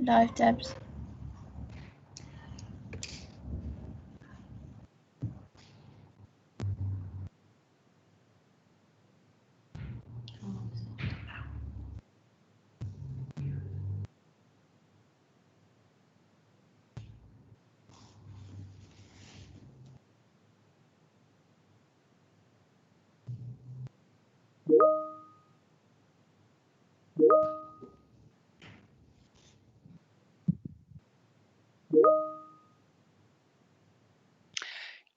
Live, Debs.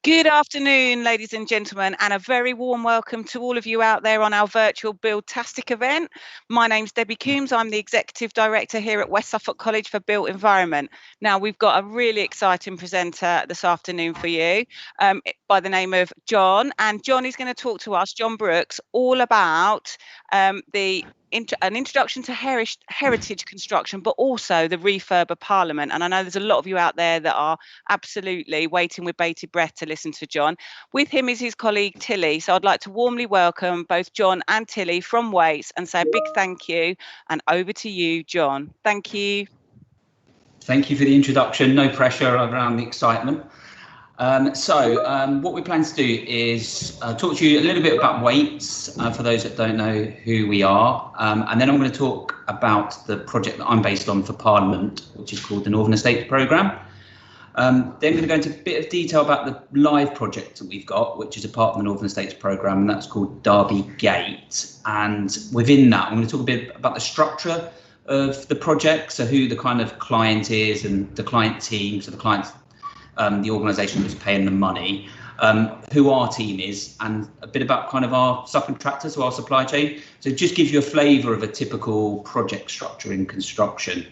Good afternoon, ladies and gentlemen, and a very warm welcome to all of you out there on our virtual Buildtastic event. My name's Debbie Coombs. I'm the Executive Director here at West Suffolk College for Built Environment. Now, we've got a really exciting presenter this afternoon for you by the name of John. And John is going to talk to us, John Brooks, all about an introduction to heritage construction, but also the refurb of Parliament. And I know there's a lot of you out there that are absolutely waiting with bated breath to listen to John. With him is his colleague Tilly. So I'd like to warmly welcome both John and Tilly from Waits and say a big thank you. And over to you, John. Thank you. Thank you for the introduction. No pressure around the excitement. What we plan to do is talk to you a little bit about Waits, for those that don't know who we are, and then I'm going to talk about the project that I'm based on for Parliament, which is called the Northern Estates Programme. Then I'm going to go into a bit of detail about the live project that we've got, which is a part of the Northern Estates Programme, and that's called Derby Gate. And within that, I'm going to talk a bit about the structure of the project, so who the kind of client is and the client team, so the client's the organisation that's paying the money, who our team is, and a bit about kind of our subcontractors, so our supply chain. So it just gives you a flavour of a typical project structure in construction.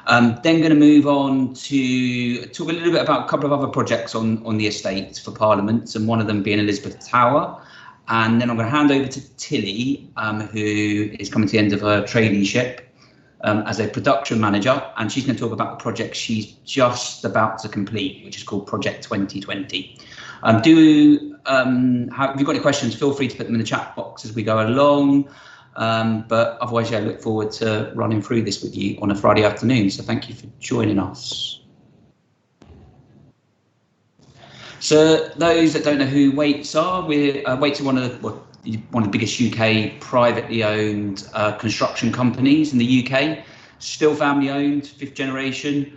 Then going to move on to talk a little bit about a couple of other projects on the estate for Parliament, and one of them being Elizabeth Tower. And then I'm going to hand over to Tilly, who is coming to the end of her traineeship as a production manager, and she's going to talk about the project she's just about to complete, which is called Project 2020. If you've got any questions, feel free to put them in the chat box as we go along. But otherwise, I look forward to running through this with you on a Friday afternoon. So thank you for joining us. So those that don't know who Waits are, Waits are one of the biggest UK privately owned construction companies in the UK. Still family owned, fifth generation.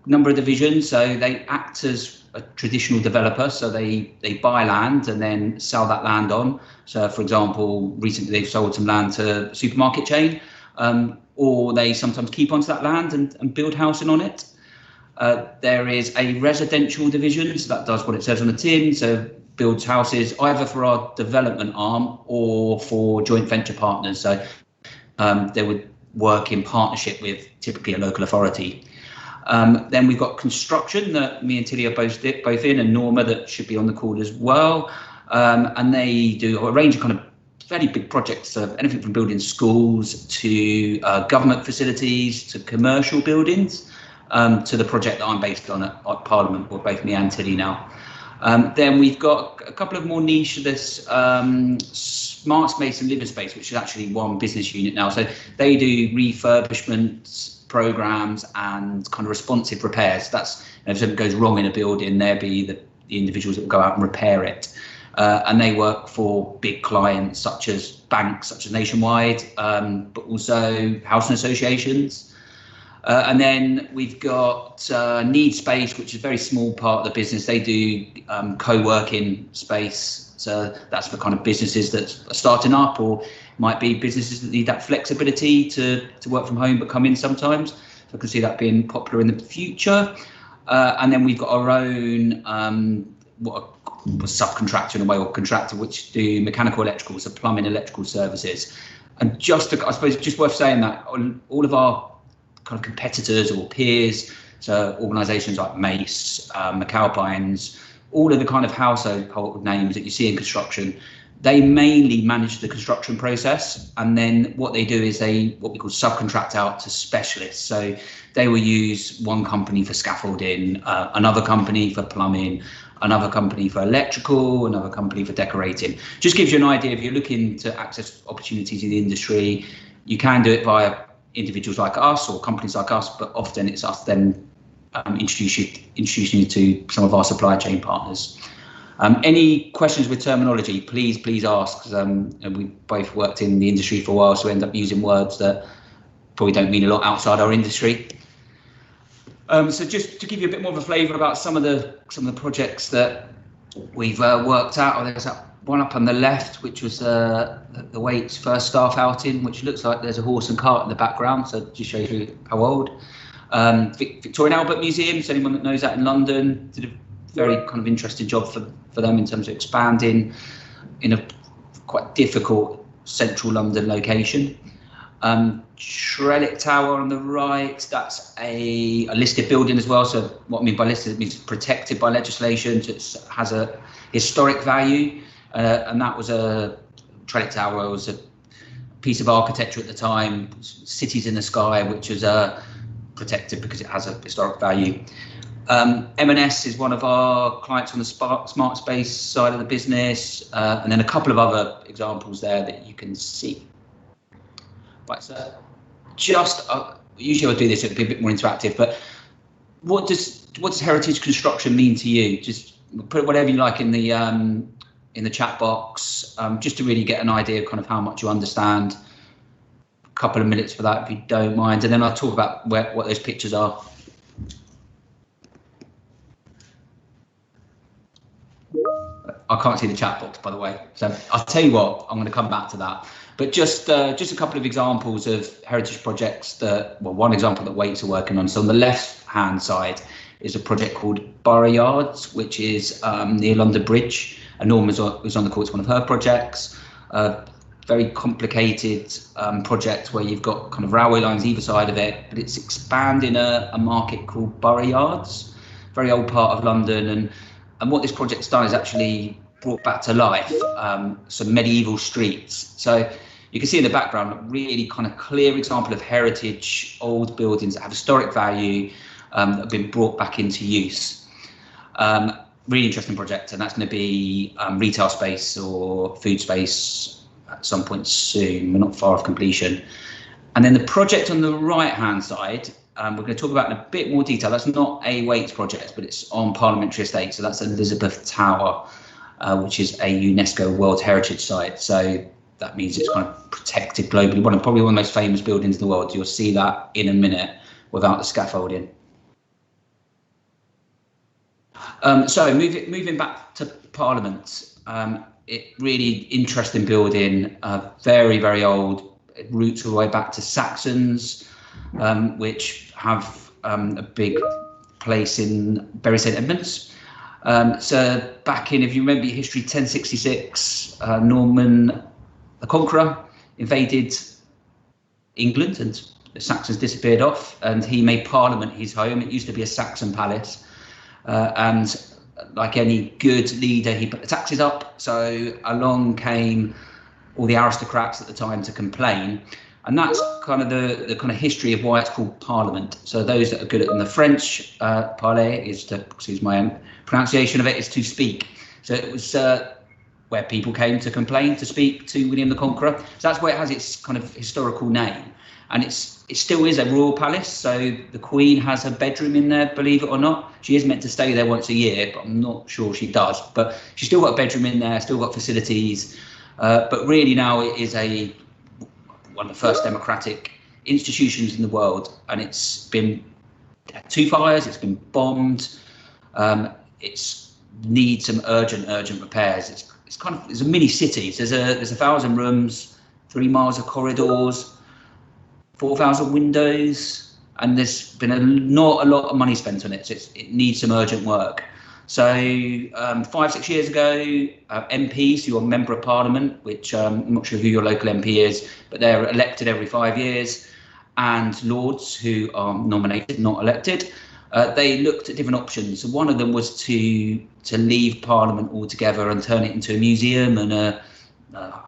Number of divisions, so they act as a traditional developer, so they buy land and then sell that land on. So for example, recently they've sold some land to a supermarket chain, or they sometimes keep onto that land and build housing on it. There is a residential division, so that does what it says on the tin, so builds houses either for our development arm or for joint venture partners. So they would work in partnership with typically a local authority. Then we've got construction that me and Tilly are both in, and Norma that should be on the call as well. And they do a range of kind of fairly big projects, anything from building schools to government facilities to commercial buildings, to the project that I'm based on at Parliament, or both me and Tilly now. Then we've got a couple of more niche, this Smart Space and Liver Space, which is actually one business unit now. So they do refurbishment programs and kind of responsive repairs. That's, if something goes wrong in a building, they'll be the individuals that will go out and repair it. And they work for big clients such as banks, such as Nationwide, but also housing associations. And then we've got Need Space, which is a very small part of the business. They do co-working space. So that's for kind of businesses that are starting up, or might be businesses that need that flexibility to work from home but come in sometimes. So I can see that being popular in the future. And then we've got our own subcontractor in a way, or contractor, which do mechanical, electrical, so plumbing, electrical services. And just I suppose just worth saying that all of our kind of competitors or peers, so organisations like Mace, McAlpines, all of the kind of household names that you see in construction, they mainly manage the construction process, and then what they do is what we call subcontract out to specialists. So they will use one company for scaffolding, another company for plumbing, another company for electrical, another company for decorating. Just gives you an idea. If you're looking to access opportunities in the industry, you can do it via individuals like us or companies like us, but often it's us then introducing you to some of our supply chain partners. Any questions with terminology, please ask, because we both worked in the industry for a while, so we end up using words that probably don't mean a lot outside our industry. So just to give you a bit more of a flavour about some of the projects that we've worked out. There's that one up on the left, which was the Waite's first staff outing, which looks like there's a horse and cart in the background, so it just shows you how old. Victoria and Albert Museum, so anyone that knows that in London, did a very kind of interesting job for them in terms of expanding in a quite difficult central London location. Trellick Tower on the right, that's a listed building as well. So what I mean by listed, it means protected by legislation. So it has a historic value, and that was Trellick Tower was a piece of architecture at the time, Cities in the Sky, which is protected because it has a historic value. M&S is one of our clients on the smart space side of the business, and then a couple of other examples there that you can see. Right, so just usually I'll do this, it'll be a bit more interactive, but what does heritage construction mean to you? Just put whatever you like in the chat box, just to really get an idea of kind of how much you understand. A couple of minutes for that if you don't mind, and then I'll talk about what those pictures are. I can't see the chat box, by the way, so I'll tell you what, I'm going to come back to that. But just a couple of examples of heritage projects that, well, one example that Waits are working on. So on the left-hand side is a project called Borough Yards, which is near London Bridge. And Norm was on the call to one of her projects. Very complicated project where you've got kind of railway lines either side of it, but it's expanding a market called Borough Yards, very old part of London. And what this project's done is actually brought back to life some medieval streets. So you can see in the background a really kind of clear example of heritage, old buildings that have historic value that have been brought back into use. Really interesting project, and that's going to be retail space or food space at some point soon. We're not far off completion. And then the project on the right-hand side, we're going to talk about in a bit more detail. That's not a Waits project, but it's on Parliamentary Estate. So that's Elizabeth Tower, which is a UNESCO World Heritage Site. So that means it's kind of protected globally. Probably one of the most famous buildings in the world. You'll see that in a minute without the scaffolding. So moving back to Parliament, it really interesting building, very, very old. It roots all the way back to Saxons, which have a big place in Bury St Edmunds. So back in, if you remember your history, 1066, Norman the Conqueror invaded England and the Saxons disappeared off, and he made Parliament his home. It used to be a Saxon palace, and like any good leader, he put the taxes up. So along came all the aristocrats at the time to complain, and that's kind of the kind of history of why it's called Parliament. So those that are good at the French, parler is to, excuse my pronunciation of it, is to speak. So it was where people came to complain, to speak to William the Conqueror. So that's where it has its kind of historical name. And it still is a royal palace. So the Queen has her bedroom in there, believe it or not. She is meant to stay there once a year, but I'm not sure she does. But she's still got a bedroom in there, still got facilities. But really now it is one of the first democratic institutions in the world. And it's been 2 fires, it's been bombed. It's needs some urgent repairs. It's a mini city. There's 1,000 rooms, 3 miles of corridors, 4,000 windows, and there's been not a lot of money spent on it. So it needs some urgent work. So 5-6 years ago, MPs, who are Member of Parliament, which I'm not sure who your local MP is, but they're elected every 5 years, and Lords, who are nominated, not elected, they looked at different options. So one of them was to leave Parliament altogether and turn it into a museum and a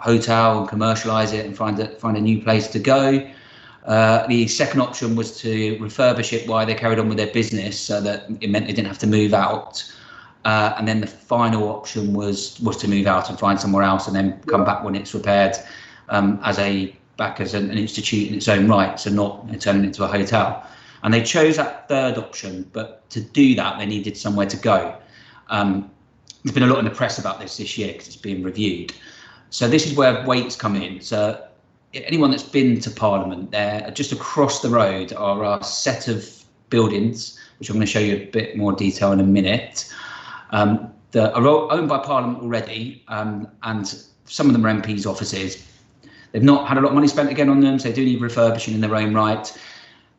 hotel and commercialise it and find a new place to go. The second option was to refurbish it while they carried on with their business, so that it meant they didn't have to move out. And then the final option was to move out and find somewhere else and then come back when it's repaired, as a back as an institute in its own right, so not turning it into a hotel. And they chose that third option, but to do that, they needed somewhere to go. There's been a lot in the press about this year because it's being reviewed. So this is where Waits come in. So anyone that's been to Parliament, there just across the road are a set of buildings, which I'm going to show you a bit more detail in a minute, that are owned by Parliament already, and some of them are MPs' offices. They've not had a lot of money spent again on them, so they do need refurbishing in their own right.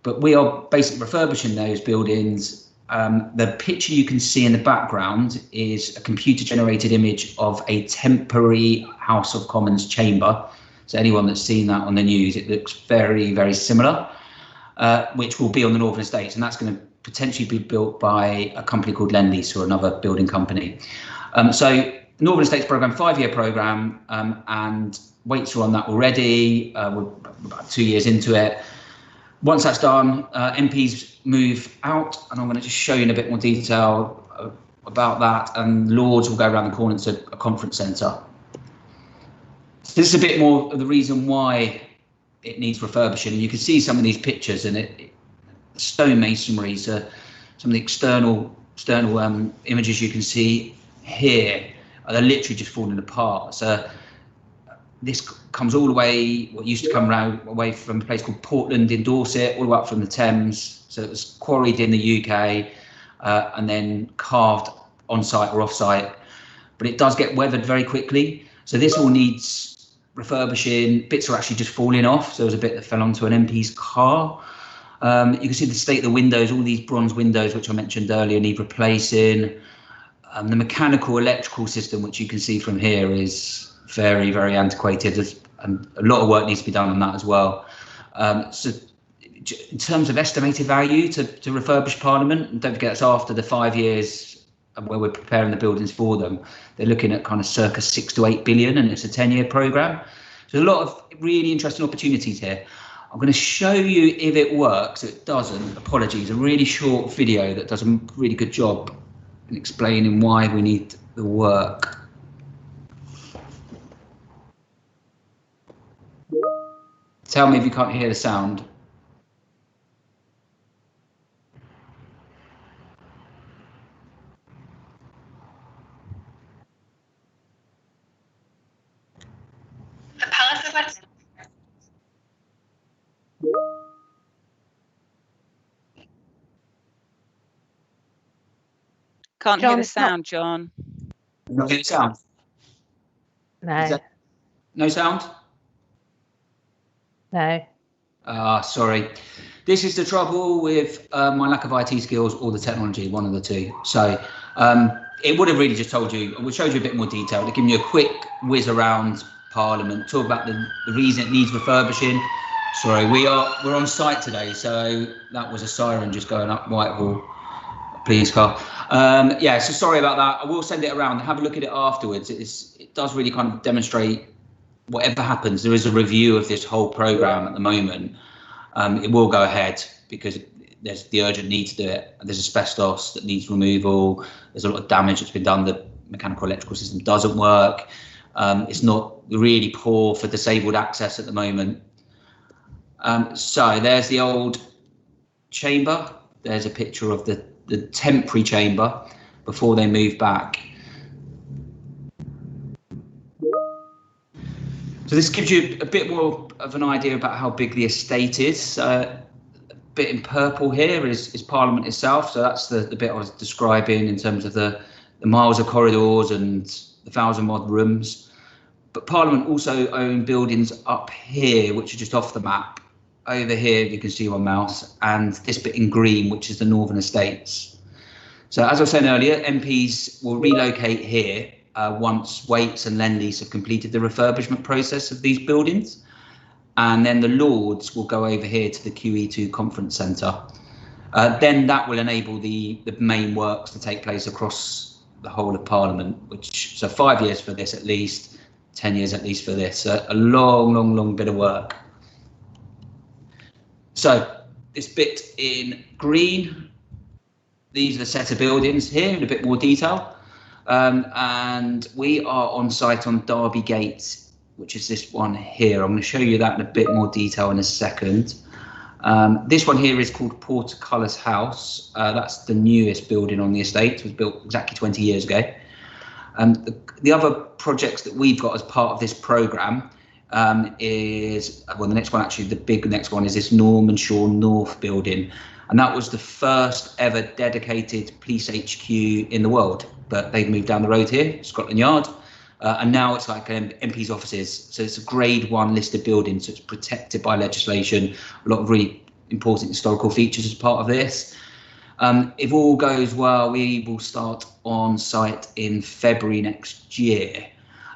But we are basically refurbishing those buildings. The picture you can see in the background is a computer-generated image of a temporary House of Commons chamber. So anyone that's seen that on the news, it looks very, very similar, which will be on the Northern Estates, and that's going to potentially be built by a company called Lendlease or another building company. So Northern Estates programme, 5-year programme, and Waits are on that already. We're about 2 years into it. Once that's done, MPs move out, and I'm going to just show you in a bit more detail about that, and Lords will go around the corner to a conference centre. So this is a bit more of the reason why it needs refurbishing. You can see some of these pictures, and stone masonry, so some of the external images you can see here are literally just falling apart. So this comes all the way, what used to come around away from a place called Portland in Dorset, all the way up from the Thames. So it was quarried in the UK and then carved on site or off site, but it does get weathered very quickly. So this all needs refurbishing. Bits are actually just falling off. So there was a bit that fell onto an MP's car. You can see the state of the windows, all these bronze windows, which I mentioned earlier, need replacing. The mechanical electrical system, which you can see from here, is very, very antiquated, and a lot of work needs to be done on that as well. So in terms of estimated value to refurbish Parliament, and don't forget that's after the 5 years where we're preparing the buildings for them, they're looking at kind of circa 6 to 8 billion, and it's a 10-year programme. So a lot of really interesting opportunities here. I'm going to show you if it works. If it doesn't, apologies, a really short video that does a really good job in explaining why we need the work. Tell me if you can't hear the sound. The Palace of Westminster. Can't hear John, the it's not- sound, John. Not hear the sound? No, No sound? no. Sorry. This is the trouble with my lack of IT skills or the technology, one of the two. So it would have really just told you, we showed you a bit more detail to give you a quick whiz around Parliament, talk about the reason it needs refurbishing. Sorry, we're on site today, so that was a siren just going up Whitehall. Police car. Yeah, so sorry about that. I will send it around. Have a look at it afterwards. It does really kind of demonstrate whatever happens. There is a review of this whole programme at the moment. It will go ahead because there's the urgent need to do it. There's asbestos that needs removal. There's a lot of damage that's been done. The mechanical electrical system doesn't work. It's not really poor for disabled access at the moment. So there's the old chamber. There's a picture of the temporary chamber before they move back. So this gives you a bit more of an idea about how big the estate is. A bit in purple here is Parliament itself. So that's the bit I was describing in terms of the miles of corridors and the 1,000-odd rooms. But Parliament also own buildings up here, which are just off the map. Over here, you can see my mouse, and this bit in green, which is the Northern Estates. So as I was saying earlier, MPs will relocate here once Waits and Lendlease have completed the refurbishment process of these buildings. And then the Lords will go over here to the QE2 Conference Centre. Then that will enable the main works to take place across the whole of Parliament, so 5 years for this at least, 10 years at least for this. A long bit of work. So this bit in green, these are the set of buildings here in a bit more detail. And we are on site on Derby Gate which is this one here. I'm going to show you that in a bit more detail in a second. This one here is called Portcullis House. That's the newest building on the estate. It was built exactly 20 years ago. The other projects that we've got as part of this programme is, well, the next one, actually, the big next one is this Normanshaw North building. And that was the first ever dedicated police HQ in the world. But they've moved down the road here, Scotland Yard. And now it's like MP's offices. So it's a grade 1 listed building. So it's protected by legislation. A lot of really important historical features as part of this. If all goes well, we will start on site in February next year.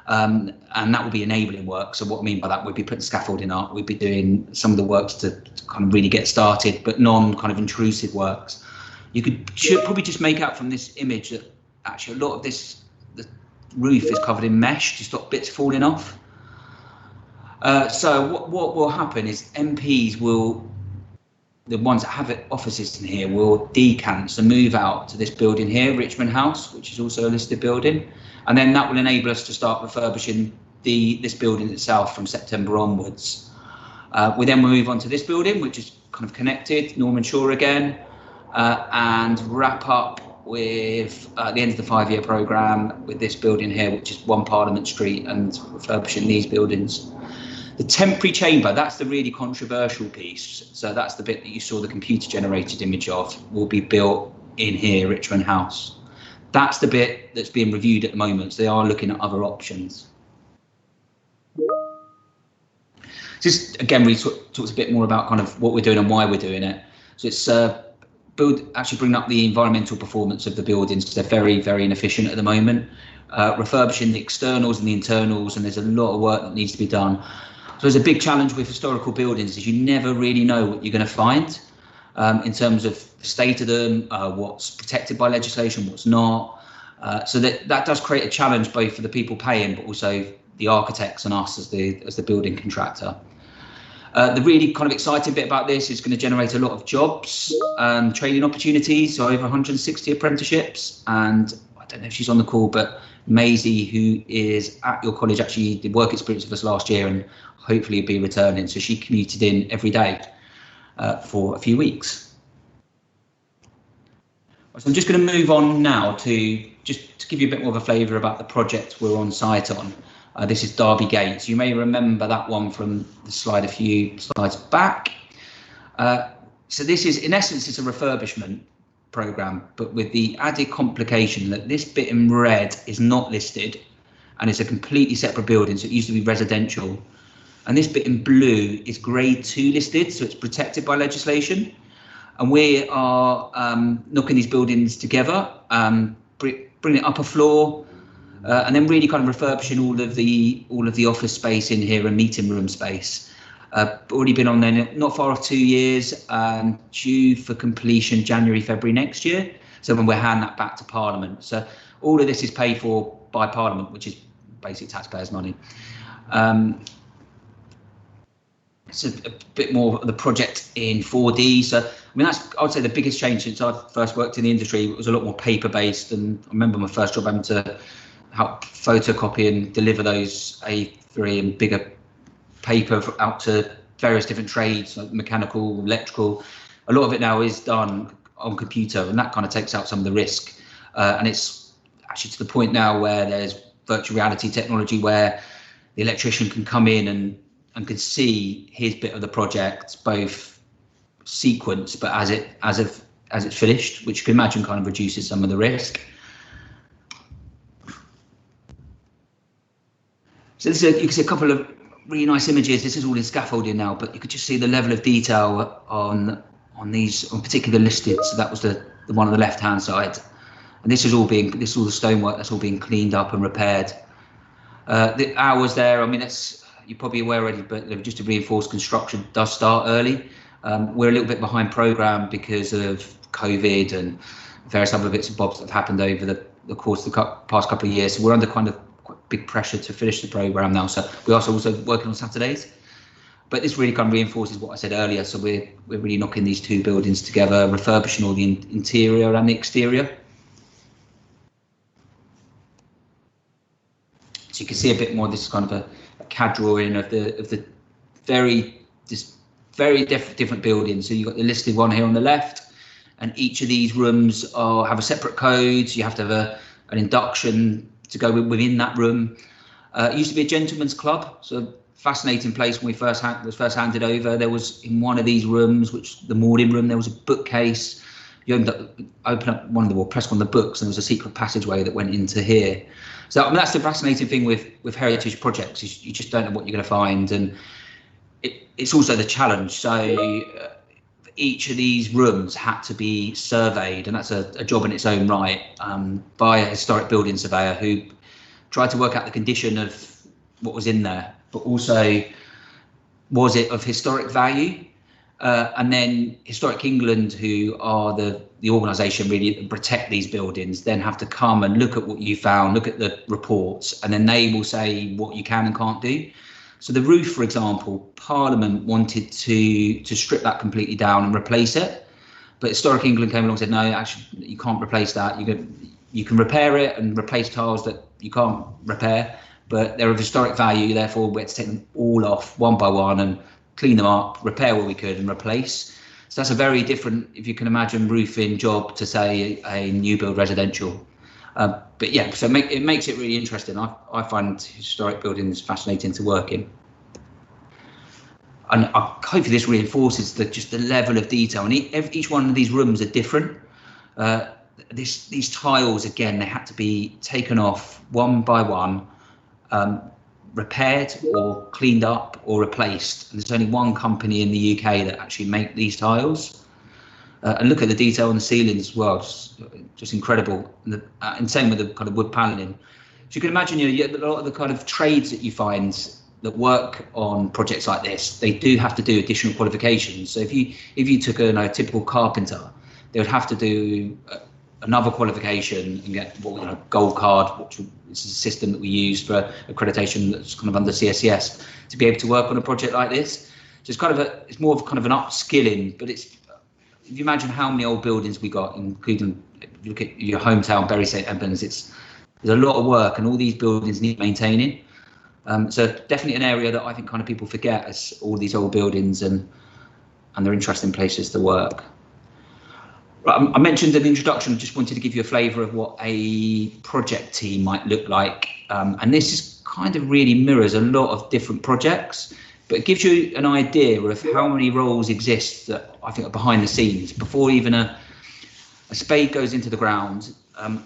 And that will be enabling work. So what I mean by that, we'd be putting scaffolding up. We'd be doing some of the works to kind of really get started, but non kind of intrusive works. You should probably just make out from this image that actually a lot of this, the roof is covered in mesh to stop bits falling off. So what will happen is MPs will, the ones that have offices in here, will decant, so move out to this building here, Richmond House, which is also a listed building. And then that will enable us to start refurbishing this building itself from September onwards. We then move on to this building, which is kind of connected, Normanshaw again, and wrap up with the end of the 5-year programme with this building here, which is 1 Parliament Street, and refurbishing these buildings. The temporary chamber, that's the really controversial piece. So that's the bit that you saw the computer generated image of, will be built in here, Richmond House. That's the bit that's being reviewed at the moment. So they are looking at other options. Just again, we talked a bit more about kind of what we're doing and why we're doing it. So it's actually bringing up the environmental performance of the buildings, because they're very, very inefficient at the moment. Refurbishing the externals and the internals, and there's a lot of work that needs to be done. So there's a big challenge with historical buildings is you never really know what you're going to find in terms of the state of them, what's protected by legislation, what's not. So that does create a challenge both for the people paying, but also the architects and us as the building contractor. The really kind of exciting bit about this is going to generate a lot of jobs and training opportunities. So over 160 apprenticeships, and I don't know if she's on the call, but Maisie, who is at your college, actually did work experience with us last year and hopefully be returning. So she commuted in every day for a few weeks. So I'm just going to move on now to give you a bit more of a flavour about the project we're on site on. This is Derby Gates. You may remember that one from the slide a few slides back. So this is, in essence, it's a refurbishment programme, but with the added complication that this bit in red is not listed and it's a completely separate building. So it used to be residential. And this bit in blue is grade 2 listed, so it's protected by legislation. And we are knocking these buildings together, bringing it up a floor, and then really kind of refurbishing all of the office space in here and meeting room space. Already been on there not far off 2 years, due for completion January, February next year. So when we'll hand that back to Parliament. So all of this is paid for by Parliament, which is basic taxpayers' money. It's a bit more of the project in 4D. So, I mean, that's, I would say, the biggest change since I first worked in the industry. It was a lot more paper-based, and I remember my first job having to help photocopy and deliver those A3 and bigger paper out to various different trades, like mechanical, electrical. A lot of it now is done on computer, and that kind of takes out some of the risk. And it's actually to the point now where there's virtual reality technology where the electrician can come in and can see his bit of the project, both sequence, but as it's finished, which you can imagine kind of reduces some of the risk. So this is you can see a couple of really nice images. This is all in scaffolding now, but you could just see the level of detail on these, on particular listed. So that was the one on the left hand side, and this is all the stonework that's all being cleaned up and repaired. The hours there, I mean, it's, you're probably aware already, but just to reinforce, construction does start early. We're a little bit behind programme because of COVID and various other bits and bobs that have happened over the course of the past couple of years. So we're under kind of quite big pressure to finish the programme now. So we're also working on Saturdays. But this really kind of reinforces what I said earlier. So we're really knocking these two buildings together, refurbishing all the interior and the exterior. So you can see a bit more. This is kind of a CAD drawing of the very different buildings. So you've got the listed one here on the left, and each of these rooms have a separate code. So you have to have an induction to go within that room. It used to be a gentleman's club, so fascinating place. When we was first handed over, there was in one of these rooms, which the morning room, there was a bookcase. You open up one of the walls, press one of the books, and there was a secret passageway that went into here. So I mean, that's the fascinating thing with heritage projects, is you just don't know what you're going to find, and it's also the challenge. So each of these rooms had to be surveyed, and that's a job in its own right, by a historic building surveyor who tried to work out the condition of what was in there, but also was it of historic value. And then Historic England, who are the organisation really that protect these buildings, then have to come and look at what you found, look at the reports, and then they will say what you can and can't do. So the roof, for example, Parliament wanted to strip that completely down and replace it, but Historic England came along and said, no, actually, you can't replace that. You can repair it and replace tiles that you can't repair, but they're of historic value, therefore we had to take them all off one by one and clean them up, repair what we could and replace. So that's a very different, if you can imagine, roofing job to, say, a new build residential. But yeah, so it makes it really interesting. I find historic buildings fascinating to work in. And hopefully this reinforces just the level of detail. And each one of these rooms are different. These tiles, again, they had to be taken off one by one, repaired or cleaned up or replaced. And there's only one company in the UK that actually make these tiles. And look at the detail on the ceilings as well, just incredible. And same with the kind of wood paneling. So you can imagine, you know, a lot of the kind of trades that you find that work on projects like this, they do have to do additional qualifications. So if you took a typical carpenter, they would have to do another qualification and get gold card, which is a system that we use for accreditation that's kind of under CSCS, to be able to work on a project like this. So it's kind of it's more of kind of an upskilling, but it's, if you imagine how many old buildings we got, including if you look at your hometown, Bury St Edmunds, there's a lot of work, and all these buildings need maintaining. So definitely an area that I think kind of people forget, as all these old buildings and they're interesting places to work. Right, I mentioned in the introduction, just wanted to give you a flavour of what a project team might look like, and this is kind of really mirrors a lot of different projects, but it gives you an idea of how many roles exist that I think are behind the scenes before even a spade goes into the ground.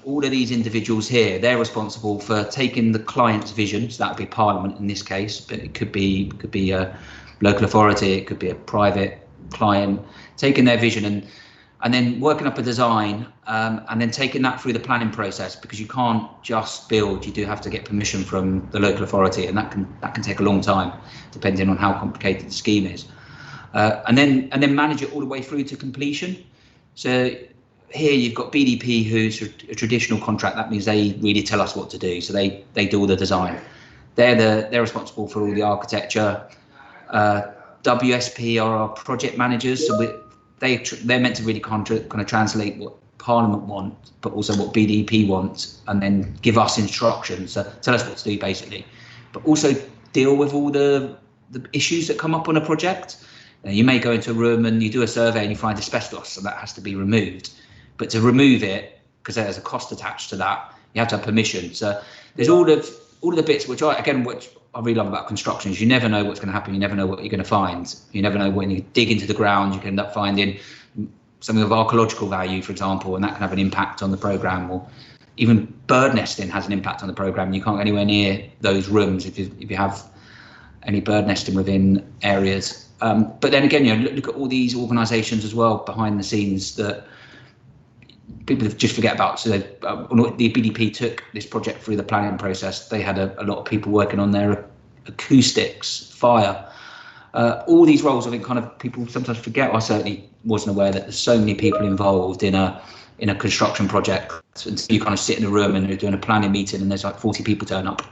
All of these individuals here, they're responsible for taking the client's vision, so that would be Parliament in this case, but it could be a local authority, it could be a private client, taking their vision and then working up a design, and then taking that through the planning process, because you can't just build, you do have to get permission from the local authority, and that can take a long time, depending on how complicated the scheme is. And then manage it all the way through to completion. So here you've got BDP, who's a traditional contract. That means they really tell us what to do. So they do all the design. They're responsible for all the architecture. WSP are our project managers. So they're meant to really kind of translate what Parliament wants, but also what BDP wants, and then give us instructions. So tell us what to do, basically. But also deal with all the issues that come up on a project. You may go into a room and you do a survey and you find asbestos, and that has to be removed. But to remove it, because there's a cost attached to that, you have to have permission. So there's all of the bits which I really love about construction, is you never know what's going to happen. You never know what you're going to find. You never know, when you dig into the ground, you can end up finding something of archaeological value, for example, and that can have an impact on the programme. Or even bird nesting has an impact on the programme. You can't go anywhere near those rooms if you have any bird nesting within areas. But then again, look at all these organisations as well behind the scenes that people just forget about. So the BDP took this project through the planning process. They had a lot of people working on their acoustics, fire, all these roles. I think kind of people sometimes forget. I certainly wasn't aware that there's so many people involved in a construction project. And so you kind of sit in a room and you're doing a planning meeting and there's like 40 people turn up.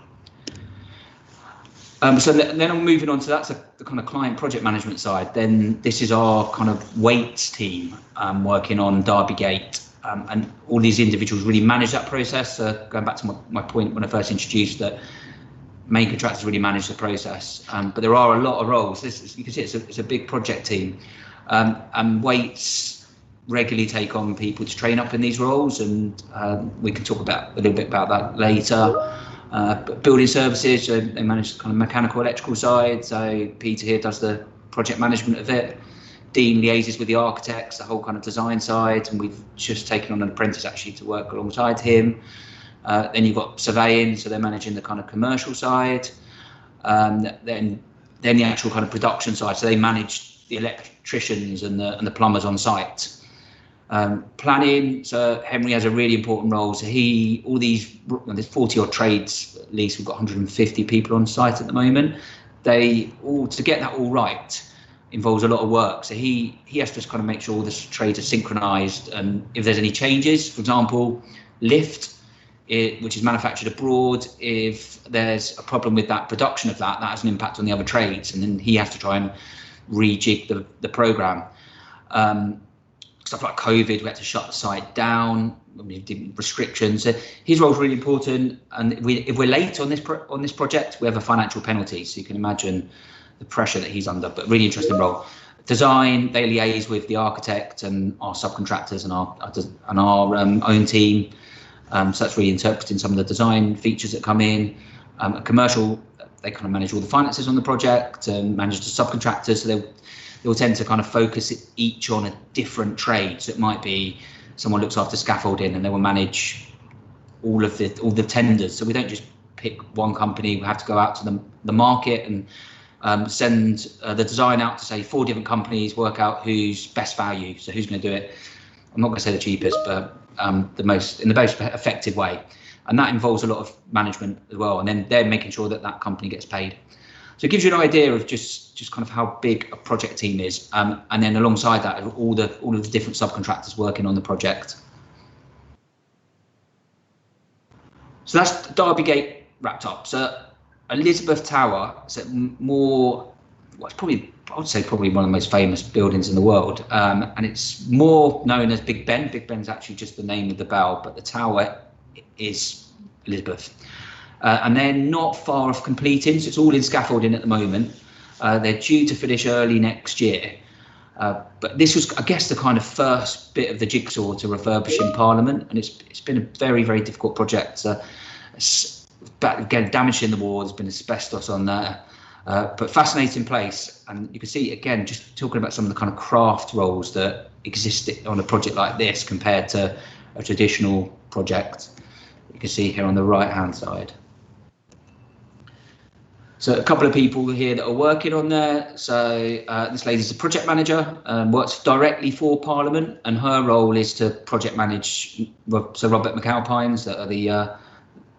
So then I'm moving on to that's the kind of client project management side. Then this is our kind of weights team working on Derby Gate. And all these individuals really manage that process. Going back to my point when I first introduced that, main contractors really manage the process. But there are a lot of roles. You can see it's a big project team, and Waits regularly take on people to train up in these roles, and we can talk a little bit about that later. But building services, they manage the kind of mechanical, electrical side. So Peter here does the project management of it. Dean liaises with the architects, the whole kind of design side, and we've just taken on an apprentice actually to work alongside him. Then you've got surveying, so they're managing the kind of commercial side. Then the actual kind of production side, so they manage the electricians and the plumbers on site. Planning, so Henry has a really important role. So there's 40 odd trades at least. We've got 150 people on site at the moment. To get that all right involves a lot of work. So he has to kind of make sure all the trades are synchronized, and if there's any changes, for example, lift, which is manufactured abroad, if there's a problem with that production of that has an impact on the other trades, and then he has to try and rejig the program. Stuff like COVID, we had to shut the site down. Restrictions. So his role is really important, and if we're late on this project, we have a financial penalty. So you can imagine the pressure that he's under. But really interesting role. Design, they liaise with the architect and our subcontractors and our own team. So that's really interpreting some of the design features that come in. Commercial, they kind of manage all the finances on the project and manage the subcontractors. So they will tend to kind of focus each on a different trade. So it might be someone looks after scaffolding, and they will manage all the tenders. So we don't just pick one company. We have to go out to the market and send the design out to, say, 4 different companies, work out who's best value. So who's going to do it? I'm not going to say the cheapest, but in the most effective way. And that involves a lot of management as well. And then they're making sure that company gets paid. So it gives you an idea of just kind of how big a project team is, and then alongside that, all of the different subcontractors working on the project. So that's Derby Gate wrapped up. So Elizabeth Tower, so I would say probably one of the most famous buildings in the world, and it's more known as Big Ben. Big Ben's actually just the name of the bell, but the tower is Elizabeth. And they're not far off completing, so it's all in scaffolding at the moment. They're due to finish early next year. But this was, I guess, the kind of first bit of the jigsaw to refurbish in Parliament, and it's been a very, very difficult project. Again, damage in the wall, there's been asbestos on there, but fascinating place. And you can see, again, just talking about some of the kind of craft roles that exist on a project like this compared to a traditional project. You can see here on the right-hand side. So a couple of people here that are working on there. So this lady's a project manager, works directly for Parliament, and her role is to project manage. So Robert McAlpines, that are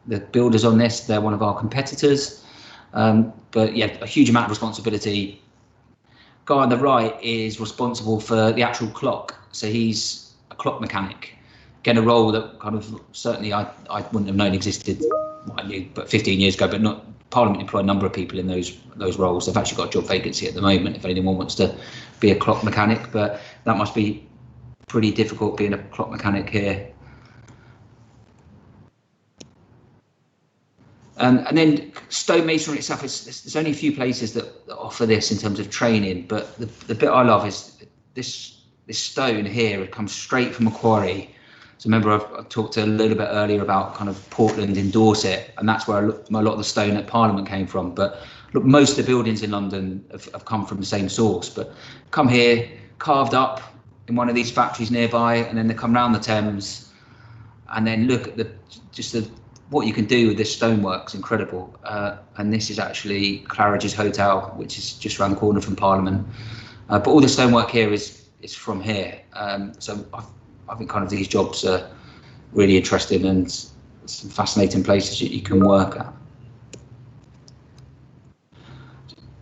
the builders on this, they're one of our competitors. But yeah, a huge amount of responsibility. Guy on the right is responsible for the actual clock. So he's a clock mechanic. Again, a role that kind of certainly I wouldn't have known existed, well, I knew, but 15 years ago, but not. Parliament employ a number of people in those roles. They've actually got a job vacancy at the moment if anyone wants to be a clock mechanic, but that must be pretty difficult being a clock mechanic here. And then stonemasonry itself, there's only a few places that offer this in terms of training, but the bit I love is this stone here. It comes straight from a quarry. So remember, I talked a little bit earlier about kind of Portland in Dorset, and that's where a lot of the stone at Parliament came from. But look, most of the buildings in London have come from the same source, but come here, carved up in one of these factories nearby, and then they come round the Thames, and then look at what you can do with this stonework's incredible. And this is actually Claridge's Hotel, which is just around the corner from Parliament. But all the stonework here is from here. So I think kind of these jobs are really interesting and some fascinating places that you can work at.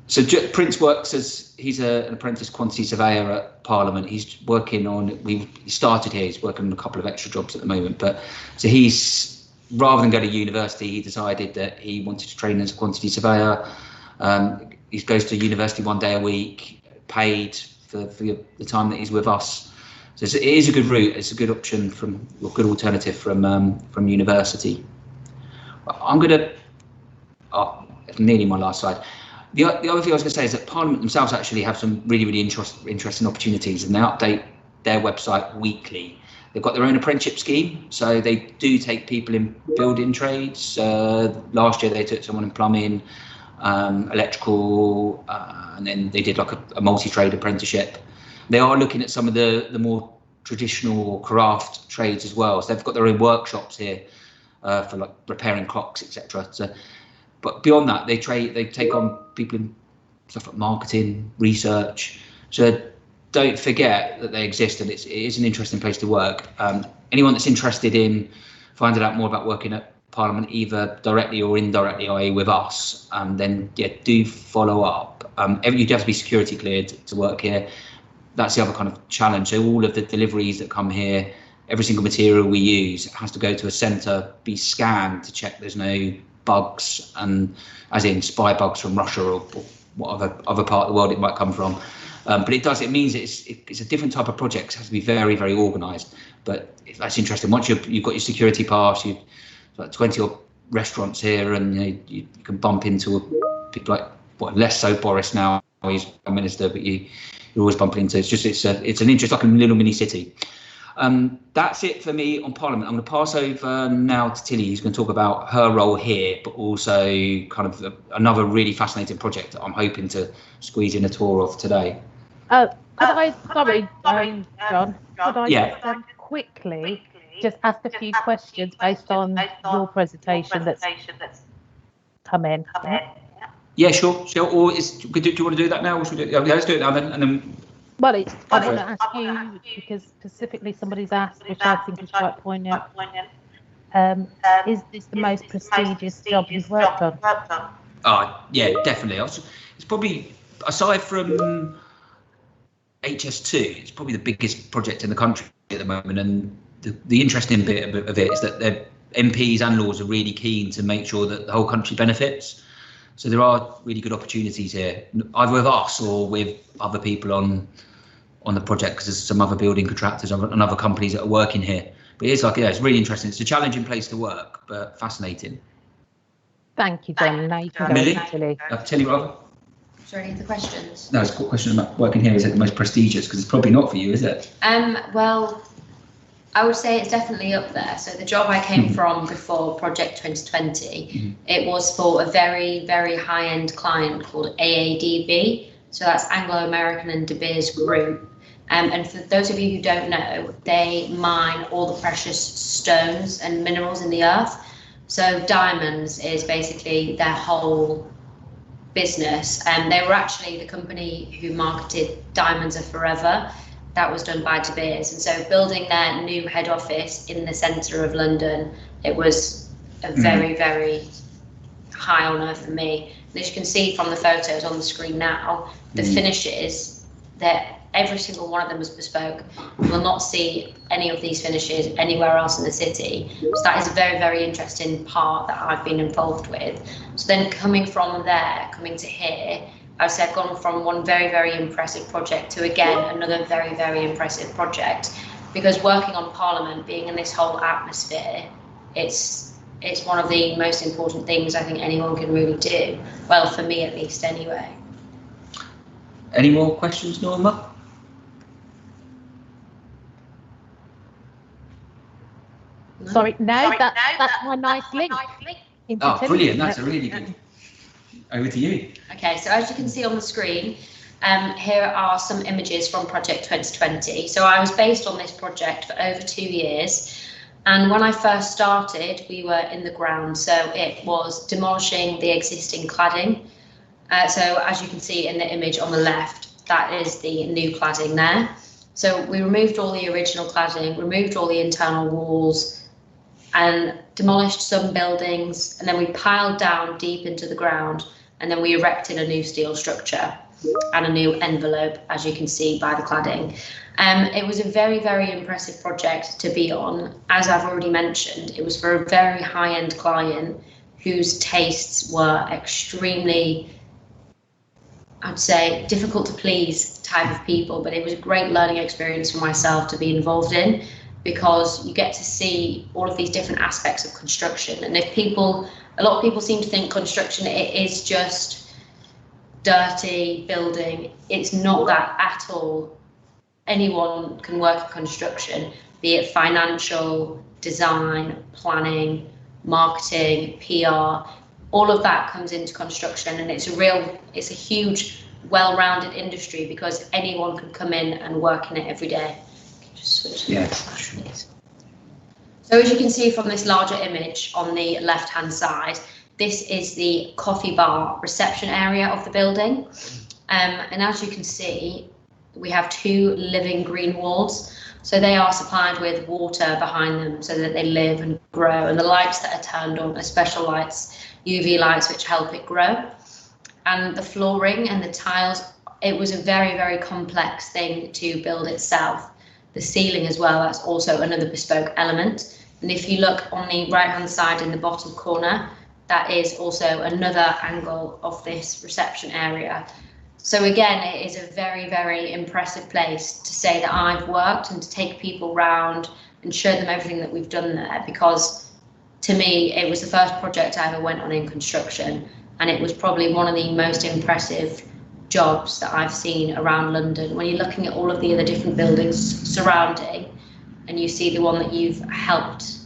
So Prince works he's an apprentice quantity surveyor at Parliament. He's working on, he started here, he's working on a couple of extra jobs at the moment, but so rather than go to university, he decided that he wanted to train as a quantity surveyor. He goes to university 1 day a week, paid for the time that he's with us. So it is a good route. It's a good option good alternative from university. I'm gonna. nearly my last slide. The other thing I was going to say is that Parliament themselves actually have some really interesting opportunities, and they update their website weekly. They've got their own apprenticeship scheme, so they do take people in building trades. Last year they took someone in plumbing, electrical, and then they did like a multi-trade apprenticeship. They are looking at some of the more traditional craft trades as well. So they've got their own workshops here for like repairing clocks, etc. So, but beyond that, they take on people in stuff like marketing, research. So don't forget that they exist, and it is an interesting place to work. Anyone that's interested in finding out more about working at Parliament, either directly or indirectly, i.e. with us, then yeah, do follow up. You do have to be security cleared to work here. That's the other kind of challenge. So all of the deliveries that come here, every single material we use has to go to a centre, be scanned to check there's no bugs, and as in spy bugs from Russia or whatever other part of the world it might come from. But it means it's a different type of project. It has to be very organised. But that's interesting. Once you've got your security pass, you've like 20 odd restaurants here, and you can bump into people like less so Boris now. He's a minister, but you're always bumping into. It's an interesting, like a little mini city. That's it for me on Parliament. I'm going to pass over now to Tilly, who's going to talk about her role here, but also kind of another really fascinating project that I'm hoping to squeeze in a tour of today. John, could I just quickly just ask a few questions based on your presentation that's come in? Yeah, sure. Or do you want to do that now? Or should we do, yeah, let's do it now then, and then. Well, I want to ask you, because specifically somebody's asked, which I think is quite poignant. Is this the most prestigious job you've worked on? Yeah, definitely. It's probably, aside from HS2, it's probably the biggest project in the country at the moment. And the interesting bit of it is that the MPs and Lords are really keen to make sure that the whole country benefits. So there are really good opportunities here, either with us or with other people on the project, because there's some other building contractors and other companies that are working here. But it's it's really interesting. It's a challenging place to work, but fascinating. Thank you, John. Now you can go Millie? to Tilly. Tilly, rather. Sorry, the questions. No, it's a question about working here. Is it the most prestigious? Because it's probably not for you, is it? Well, I would say it's definitely up there. So the job I came from before Project 2020, it was for a very, very high-end client called AADB. So that's Anglo-American and De Beers Group. And for those of you who don't know, they mine all the precious stones and minerals in the earth. So diamonds is basically their whole business. And they were actually the company who marketed Diamonds Are Forever. That was done by De Beers. And so building their new head office in the centre of London, it was a very, very high honour for me. And as you can see from the photos on the screen now, the finishes, that every single one of them was bespoke. You will not see any of these finishes anywhere else in the city. So that is a very, very interesting part that I've been involved with. So then coming from there, coming to here, I would say I've gone from one very, very impressive project to, again, another very, very impressive project. Because working on Parliament, being in this whole atmosphere, it's one of the most important things I think anyone can really do. Well, for me at least, anyway. Any more questions, Norma? Sorry, no, that's my nice link. Brilliant. That's a really good. Over to you. Okay, so as you can see on the screen, here are some images from Project 2020. So I was based on this project for over 2 years. And when I first started, we were in the ground. So it was demolishing the existing cladding. So as you can see in the image on the left, that is the new cladding there. So we removed all the original cladding, removed all the internal walls, and demolished some buildings, and then we piled down deep into the ground, and then we erected a new steel structure and a new envelope, as you can see by the cladding. It was a very, very impressive project to be on. As I've already mentioned, it was for a very high-end client whose tastes were extremely, I'd say, difficult to please type of people, but it was a great learning experience for myself to be involved in, because you get to see all of these different aspects of construction. And if people A lot of people seem to think construction, it is just dirty building. It's not that at all. Anyone can work in construction, be it financial, design, planning, marketing, PR, all of that comes into construction, and it's a huge, well-rounded industry because anyone can come in and work in it every day. Just switch. Yeah. So as you can see from this larger image on the left-hand side, this is the coffee bar reception area of the building. And as you can see, we have 2 living green walls. So they are supplied with water behind them so that they live and grow. And the lights that are turned on are special lights, UV lights, which help it grow. And the flooring and the tiles, it was a very, very complex thing to build itself. The ceiling as well, that's also another bespoke element. And if you look on the right-hand side in the bottom corner, that is also another angle of this reception area. So again, it is a very, very impressive place to say that I've worked and to take people round and show them everything that we've done there, because to me, it was the first project I ever went on in construction, and it was probably one of the most impressive jobs that I've seen around London. When you're looking at all of the other different buildings surrounding, and you see the one that you've helped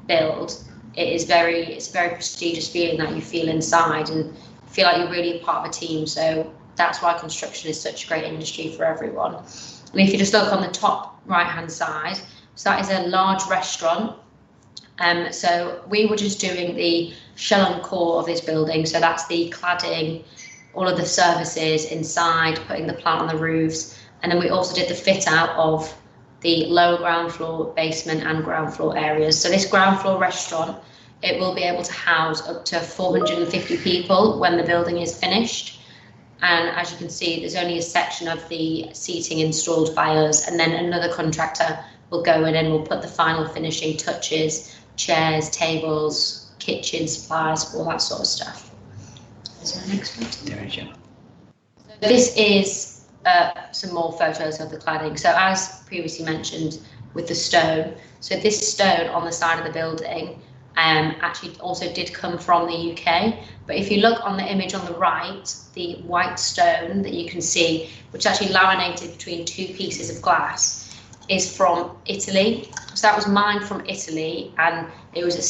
build, it's a very prestigious feeling that you feel inside and feel like you're really part of a team. So that's why construction is such a great industry for everyone. And if you just look on the top right hand side, so that is a large restaurant. So we were just doing the shell and core of this building. So that's the cladding, all of the services inside, putting the plant on the roofs. And then we also did the fit out of the lower ground floor, basement and ground floor areas. So this ground floor restaurant, it will be able to house up to 450 people when the building is finished. And as you can see, there's only a section of the seating installed by us, and then another contractor will go in and will put the final finishing touches, chairs, tables, kitchen supplies, all that sort of stuff. Is there a next one? This is some more photos of the cladding. So as previously mentioned with the stone, so this stone on the side of the building actually also did come from the UK. But if you look on the image on the right, the white stone that you can see, which is actually laminated between 2 pieces of glass, is from Italy. So that was mined from Italy, and it was a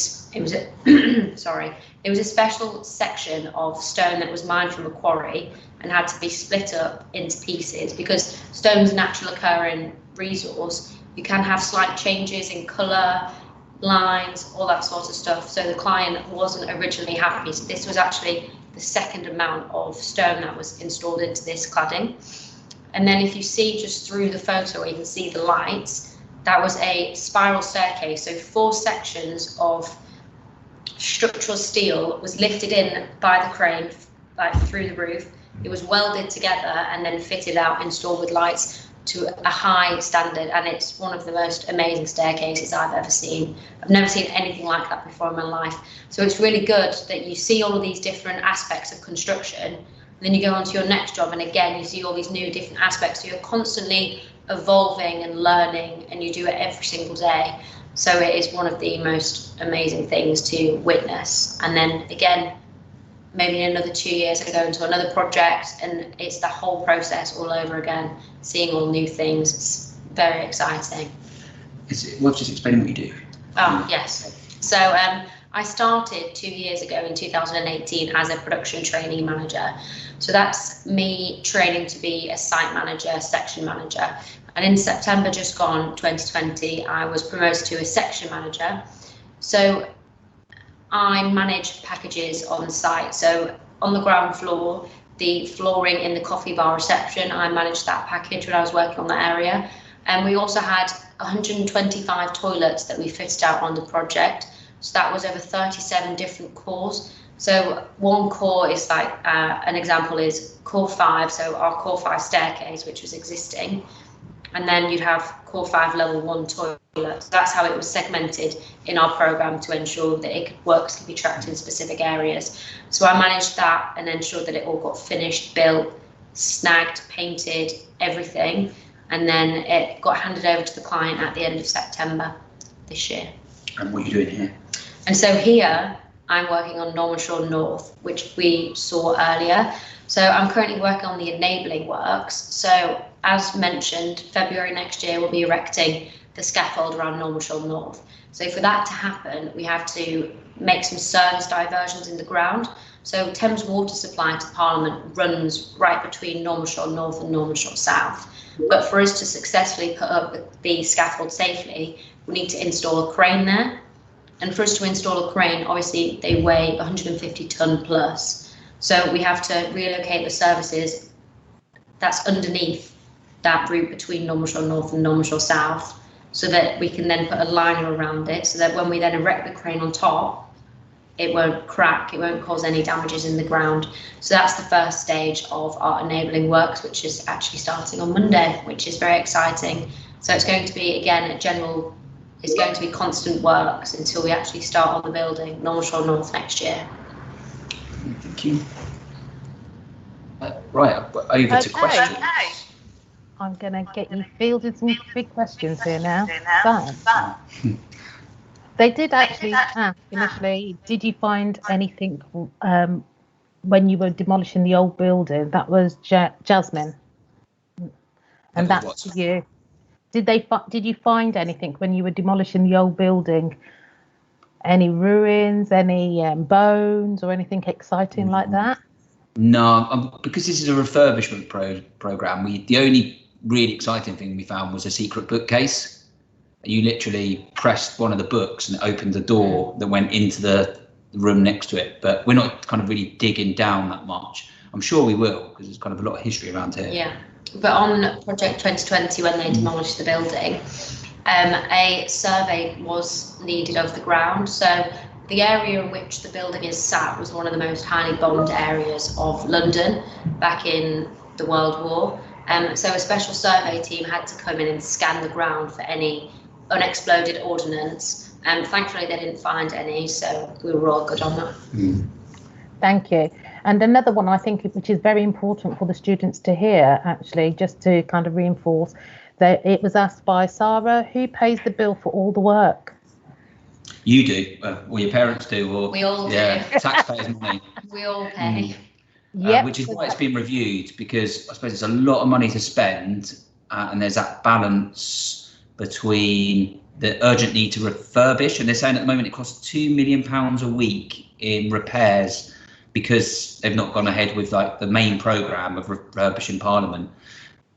special section of stone that was mined from a quarry and had to be split up into pieces, because stone's a natural occurring resource. You can have slight changes in colour, lines, all that sort of stuff. So the client wasn't originally happy. So this was actually the second amount of stone that was installed into this cladding. And then if you see just through the photo where you can see the lights, that was a spiral staircase. So 4 sections of structural steel was lifted in by the crane, like through the roof. It was welded together and then fitted out, installed with lights to a high standard, and it's one of the most amazing staircases I've ever seen. I've never seen anything like that before in my life. So it's really good that you see all of these different aspects of construction, and then you go on to your next job, and again you see all these new different aspects. So you're constantly evolving and learning, and you do it every single day. So it is one of the most amazing things to witness. And then again, maybe in another 2 years I go into another project, and it's the whole process all over again, seeing all new things. It's very exciting. Well, just explain what you do. Oh, yes. So I started 2 years ago in 2018 as a production trainee manager. So that's me training to be a site manager, section manager. And in September just gone, 2020, I was promoted to a section manager. So I manage packages on site. So on the ground floor, the flooring in the coffee bar reception, I managed that package when I was working on that area. And we also had 125 toilets that we fitted out on the project. So that was over 37 different cores. So one core is like, an example is core 5, so our core 5 staircase, which was existing. And then you'd have core 5 level 1 toilet. So that's how it was segmented in our program to ensure that works could be tracked in specific areas. So I managed that and ensured that it all got finished, built, snagged, painted, everything. And then it got handed over to the client at the end of September this year. And what are you doing here? And so here I'm working on Norman Shore North, which we saw earlier. So I'm currently working on the enabling works. So as mentioned, February next year, we'll be erecting the scaffold around Norman Shore North. So for that to happen, we have to make some service diversions in the ground. So Thames water supply to Parliament runs right between Norman Shore North and Norman Shore South. But for us to successfully put up the scaffold safely, we need to install a crane there. And for us to install a crane, obviously they weigh 150 tonne plus. So we have to relocate the services that's underneath that route between Norman Shore North and Norman Shore South, so that we can then put a liner around it, so that when we then erect the crane on top, it won't crack, it won't cause any damages in the ground. So that's the first stage of our enabling works, which is actually starting on Monday, which is very exciting. So it's going to be, again, it's going to be constant works until we actually start on the building, Norman Shore North, next year. Thank you. Right, over to questions. I'm going to get you fielded some big questions here now. So, they did actually ask initially, did you find anything when you were demolishing the old building? That was Jasmine. And that's for you. Did you find anything when you were demolishing the old building? Any ruins, any bones or anything exciting like that? No, because this is a refurbishment program. The only really exciting thing we found was a secret bookcase. You literally pressed one of the books and it opened the door that went into the room next to it. But we're not kind of really digging down that much. I'm sure we will, because there's kind of a lot of history around here. Yeah, but on Project 2020, when they demolished the building, a survey was needed of the ground. So the area in which the building is sat was one of the most highly bombed areas of London back in the World War. So a special survey team had to come in and scan the ground for any unexploded ordnance. Thankfully, they didn't find any, so we were all good on that. Thank you. And another one, I think, which is very important for the students to hear, actually, just to kind of reinforce, that it was asked by Sarah, who pays the bill for all the work? You do, or your parents do, or we all do. Taxpayers' money. We all pay. Which is why it's been reviewed, because I suppose it's a lot of money to spend, and there's that balance between the urgent need to refurbish, and they're saying at the moment it costs £2 million a week in repairs because they've not gone ahead with like the main programme of refurbishing Parliament.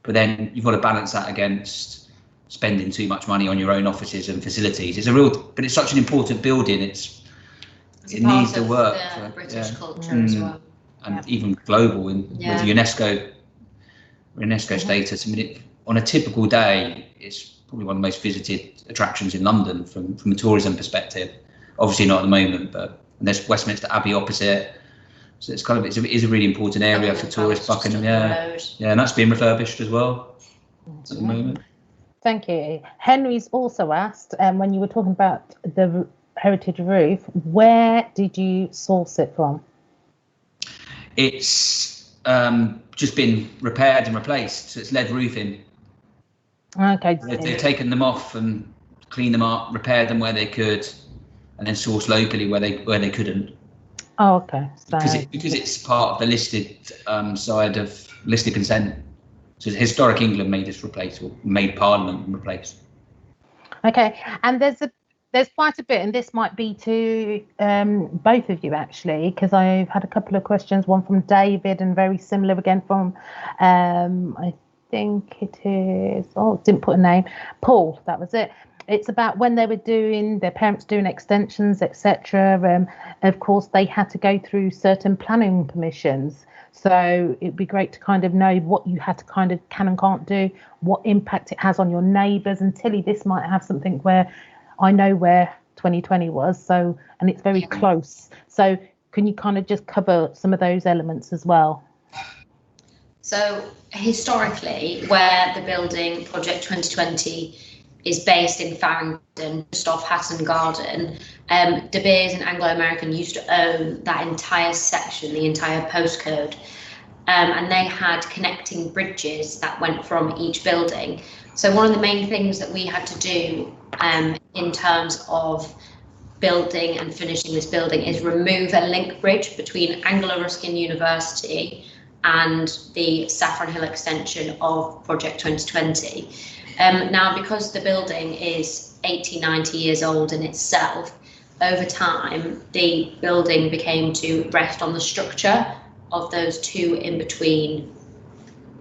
But then you've got to balance that against spending too much money on your own offices and facilities. But it's such an important building. It needs the work. The British culture as well. And even global with UNESCO status. I mean, on a typical day, it's probably one of the most visited attractions in London from a tourism perspective. Obviously not at the moment, but there's Westminster Abbey opposite. So it's kind of it is a really important area for tourists. Buckingham, and that's being refurbished as well at the moment. Thank you. Henry's also asked, when you were talking about the heritage roof, where did you source it from? It's just been repaired and replaced, so it's lead roofing. Okay. They've taken them off and cleaned them up, repaired them where they could, and then sourced locally where they couldn't. Oh, okay. So because it's part of the listed side of listed consent. So Historic England made us replace, or made Parliament replace. Okay, and there's quite a bit, and this might be to both of you actually, because I've had a couple of questions. One from David, and very similar again from I think it is. Oh, didn't put a name. Paul. That was it. It's about when they were their parents doing extensions, etc. Of course, they had to go through certain planning permissions. So it'd be great to kind of know what you had to kind of can and can't do, what impact it has on your neighbours. And Tilly, this might have something where I know where 2020 was, so, and it's very close. So can you kind of just cover some of those elements as well? So historically, where the building Project 2020 is based in Farringdon, just off Hatton Garden, De Beers and Anglo-American used to own that entire section, the entire postcode, and they had connecting bridges that went from each building. So one of the main things that we had to do in terms of building and finishing this building is remove a link bridge between Anglo-Ruskin University and the Saffron Hill extension of Project 2020. Now, because the building is 80, 90 years old in itself, over time, the building became to rest on the structure of those two in between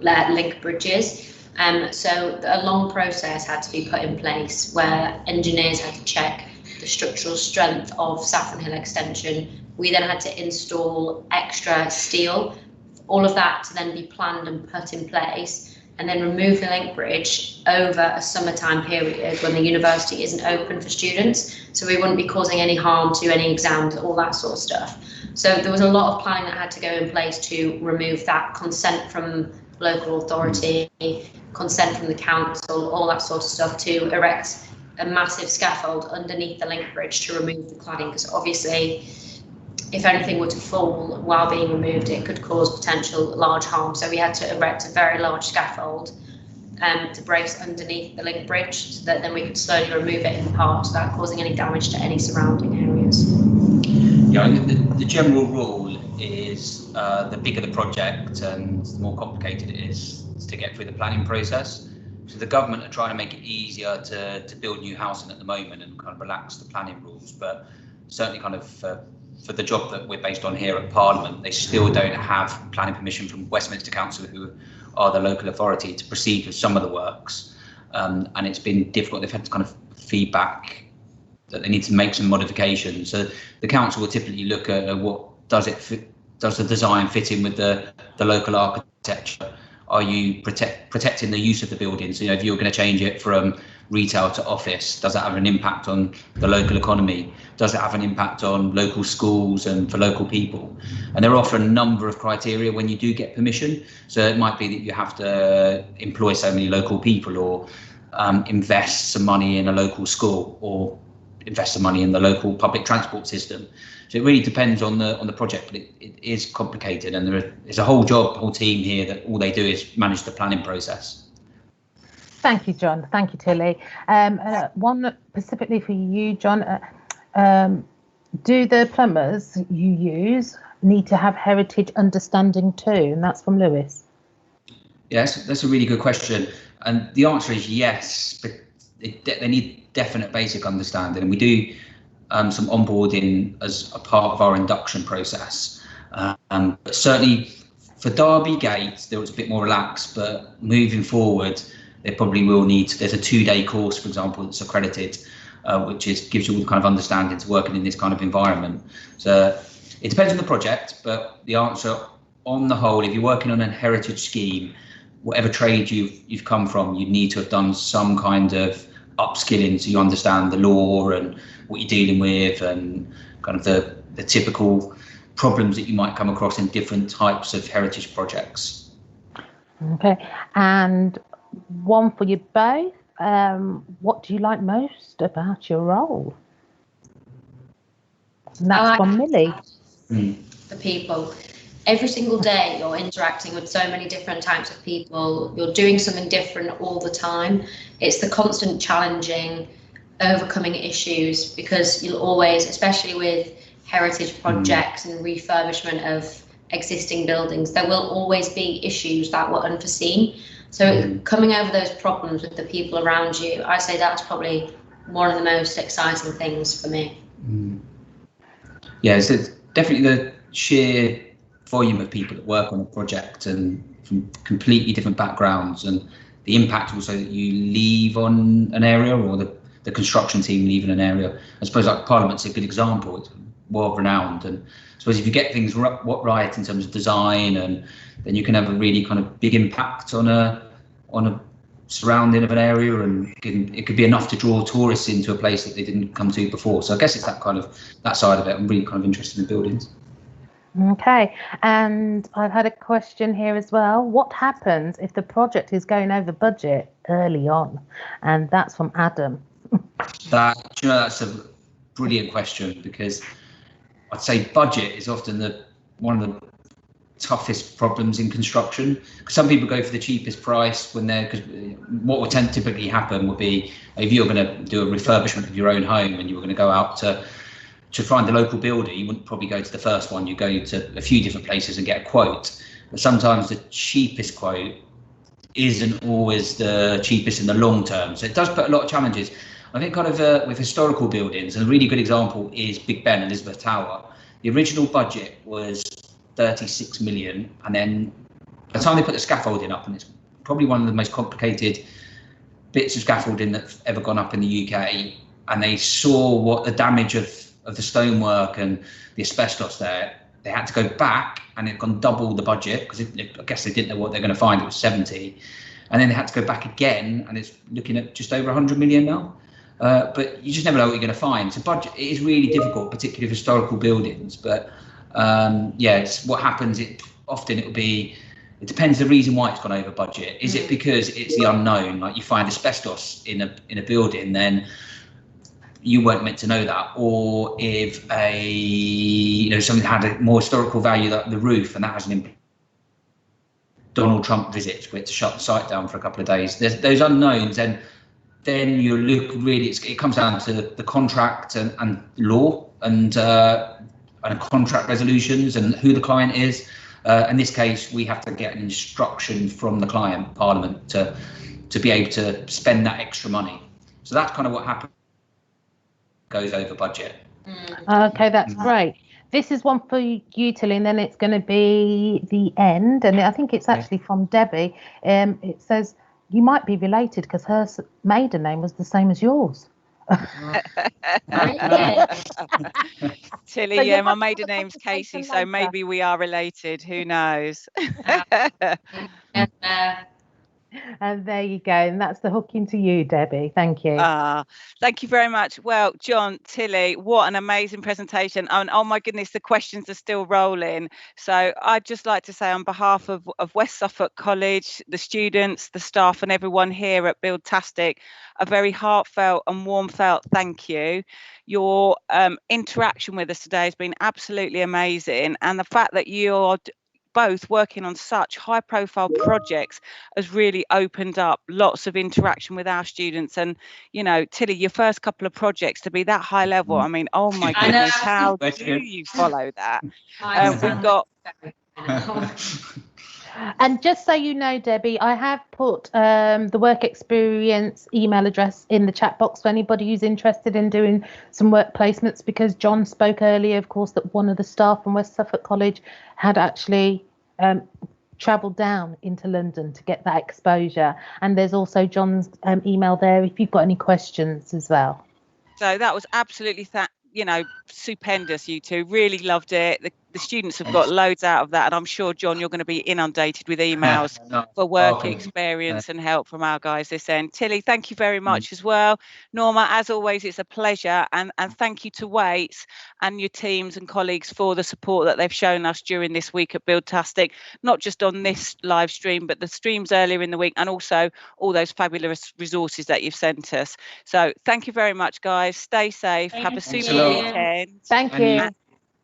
link bridges. So a long process had to be put in place where engineers had to check the structural strength of Saffron Hill extension. We then had to install extra steel, all of that to then be planned and put in place, and then remove the link bridge over a summertime period when the university isn't open for students. So we wouldn't be causing any harm to any exams, all that sort of stuff. So there was a lot of planning that had to go in place to remove that, consent from local authority, consent from the council, all that sort of stuff, to erect a massive scaffold underneath the link bridge to remove the cladding, because obviously if anything were to fall while being removed, it could cause potential large harm. So we had to erect a very large scaffold to brace underneath the link bridge, so that then we could slowly remove it in parts without causing any damage to any surrounding areas. Yeah, the general rule is the bigger the project and the more complicated it is to get through the planning process. So the government are trying to make it easier to build new housing at the moment and kind of relax the planning rules, but certainly kind of for the job that we're based on here at Parliament, they still don't have planning permission from Westminster Council, who are the local authority, to proceed with some of the works. And it's been difficult. They've had kind of feedback that they need to make some modifications. So the council will typically look at what does the design fit in with the local architecture? Are you protecting the use of the building? So, if you're going to change it from retail to office, does that have an impact on the local economy? Does it have an impact on local schools and for local people? And there are often a number of criteria when you do get permission. So it might be that you have to employ so many local people, or invest some money in a local school, or invest some money in the local public transport system. So it really depends on the project, but it is complicated, and there's a whole team here that all they do is manage the planning process. Thank you, John. Thank you, Tilly. One specifically for you, John. Do the plumbers you use need to have heritage understanding too? And that's from Lewis. Yes, that's a really good question. And the answer is yes, but they need definite basic understanding. And we do some onboarding as a part of our induction process. But certainly for Derby Gate, there was a bit more relaxed, but moving forward, they probably will need, there's a 2-day course, for example, that's accredited, which gives you all the kind of understanding to working in this kind of environment. So it depends on the project, but the answer on the whole, if you're working on a heritage scheme, whatever trade you've come from, you need to have done some kind of upskilling so you understand the law and what you're dealing with, and kind of the typical problems that you might come across in different types of heritage projects. Okay, and one for you both. What do you like most about your role? And that's from Millie. The people. Every single day you're interacting with so many different types of people. You're doing something different all the time. It's the constant challenging, overcoming issues, because you'll always, especially with heritage projects and refurbishment of existing buildings, there will always be issues that were unforeseen. So coming over those problems with the people around you, I say that's probably one of the most exciting things for me. Yeah, so it's definitely the sheer volume of people that work on a project and from completely different backgrounds, and the impact also that you leave on an area, or the construction team leave in an area. I suppose like Parliament's a good example. It's world renowned, and I suppose if you get things right in terms of design, and then you can have a really kind of big impact on a surrounding of an area, and it could be enough to draw tourists into a place that they didn't come to before. So I guess it's that side of it. I'm really kind of interested in buildings. Okay, and I've had a question here as well. What happens if the project is going over budget early on? And that's from Adam. That's a brilliant question, because I'd say budget is often one of the toughest problems in construction. Some people go for the cheapest price because what would typically happen would be, if you're going to do a refurbishment of your own home and you were going to go out to to find the local builder, you wouldn't probably go to the first one. You go to a few different places and get a quote. But sometimes the cheapest quote isn't always the cheapest in the long term. So it does put a lot of challenges. I think kind of with historical buildings, and a really good example is Big Ben, Elizabeth Tower. The original budget was 36 million, and then by the time they put the scaffolding up, and it's probably one of the most complicated bits of scaffolding that's ever gone up in the UK, and they saw what the damage of the stonework and the asbestos there, they had to go back, and it had gone double the budget, because I guess they didn't know what they're going to find. It was 70, and then they had to go back again, and it's looking at just over 100 million now. But you just never know what you're going to find. So budget, it is really difficult, particularly for historical buildings. But yeah, it's what happens. It will be. It depends the reason why it's gone over budget. Is it because it's the unknown? Like you find asbestos in a building, then you weren't meant to know that. Or if something had a more historical value, like the roof, and that has an impact. Donald Trump visits, we had to shut the site down for a couple of days. There's those unknowns, and then you look really. It comes down to the contract and law and contract resolutions and who the client is. In this case, we have to get an instruction from the client, Parliament, to be able to spend that extra money. So that's kind of what happens. Goes over budget. Okay, that's great. This is one for you, Tilly, and then it's going to be the end. And I think it's actually from Debbie. It says, you might be related because her maiden name was the same as yours. Tilly, yeah, my maiden name's Casey, so maybe we are related. Who knows? And there you go. And that's the hook into you, Debbie. Thank you. Thank you very much. Well, John, Tilly, what an amazing presentation. And oh my goodness, the questions are still rolling. So I'd just like to say on behalf of West Suffolk College, the students, the staff and everyone here at Buildtastic, a very heartfelt and warm-felt thank you. Your interaction with us today has been absolutely amazing. And the fact that you're both working on such high profile projects has really opened up lots of interaction with our students. And Tilly, your first couple of projects to be that high level, I mean, oh my goodness, how do you follow that? We've got and just so you know, Debbie, I have put the work experience email address in the chat box for anybody who's interested in doing some work placements, because John spoke earlier, of course, that one of the staff from West Suffolk College had actually travelled down into London to get that exposure. And there's also John's email there if you've got any questions as well. So that was absolutely stupendous. You two really loved it. The students have got loads out of that, and I'm sure, John, you're going to be inundated with emails for work experience and help from our guys this end. Tilly, thank you very much as well. Norma, as always, it's a pleasure, and thank you to Waits and your teams and colleagues for the support that they've shown us during this week at Buildtastic, not just on this live stream, but the streams earlier in the week, and also all those fabulous resources that you've sent us. So thank you very much, guys. Stay safe. Have a super weekend. Thank you.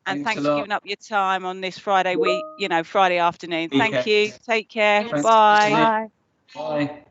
And thanks for giving up your time on this Friday afternoon. Thank you. Take care. Bye. Bye.